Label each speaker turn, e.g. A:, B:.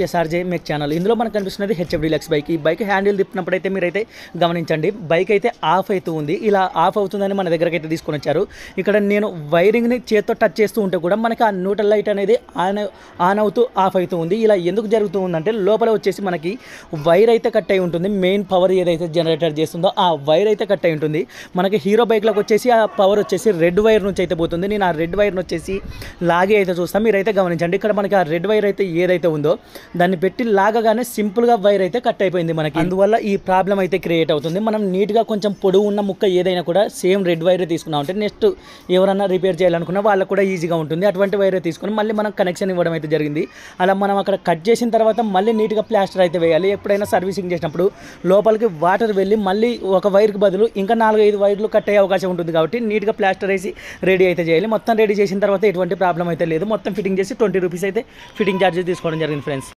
A: SRJ make channel. ఇందులో మనకు కనిపిస్తున్నది హెచ్ఎఫ్ డీలక్స్ బైక్. ఈ బైక్ హ్యాండిల్ తిప్పినప్పుడైతే మీరైతే గమనించండి, బైక్ అయితే ఆఫ్ అవుతూ ఉంది. ఇలా ఆఫ్ అవుతుందని మన దగ్గరకు అయితే తీసుకొని వచ్చారు. ఇక్కడ నేను వైరింగ్ని చేత్తో టచ్ చేస్తూ ఉంటే కూడా మనకి ఆ న్యూట్రల్ లైట్ అనేది ఆన్ అవుతూ ఆఫ్ అవుతూ ఉంది. ఇలా ఎందుకు జరుగుతూ ఉందంటే లోపల వచ్చేసి మనకి వైర్ అయితే కట్ అయి ఉంటుంది. మెయిన్ పవర్ ఏదైతే జనరేటర్ చేస్తుందో ఆ వైర్ అయితే కట్ అయి ఉంటుంది. మనకి హీరో బైక్లోకి వచ్చేసి ఆ పవర్ వచ్చేసి రెడ్ వైర్ నుంచి అయితే పోతుంది. నేను ఆ రెడ్ వైర్ని వచ్చేసి లాగే అయితే చూస్తాను, మీరైతే గమనించండి. ఇక్కడ మనకి ఆ రెడ్ వైర్ అయితే ఏదైతే ఉందో దాన్ని పెట్టి లాగగానే సింపుల్గా వైర్ అయితే కట్ అయిపోయింది మనకి. అందువల్ల ఈ ప్రాబ్లం అయితే క్రియేట్ అవుతుంది. మనం నీట్గా కొంచెం పొడవు ఉన్న ముక్క ఏదైనా కూడా సేమ్ రెడ్ వైర్ తీసుకున్నాం అంటే నెక్స్ట్ ఎవరన్నా రిపేర్ చేయాలనుకున్నా వాళ్ళకు కూడా ఈజీగా ఉంటుంది. అటువంటి వైర్ తీసుకుని మళ్ళీ మనం కనెక్షన్ ఇవ్వడం అయితే జరిగింది. అలా మనం అక్కడ కట్ చేసిన తర్వాత మళ్ళీ నీట్గా ప్లాస్టర్ అయితే వేయాలి. ఎప్పుడైనా సర్వీసింగ్ చేసినప్పుడు లోపలికి వాటర్ వెళ్ళి మళ్ళీ ఒక వైర్కి బదులు ఇంకా 4-5 వైర్లు కట్ అయ్యే అవకాశం ఉంటుంది. కాబట్టి నీట్గా ప్లాస్టర్ వేసి రెడీ అయితే చేయాలి. మొత్తం రెడీ చేసిన తర్వాత ఎటువంటి ప్రాబ్లం అయితే లేదు. మొత్తం ఫిట్టింగ్ చేసి 20 రూపీస్ అయితే ఫిట్టింగ్ ఛార్జెస్ తీసుకోవడం జరిగింది ఫ్రెండ్స్.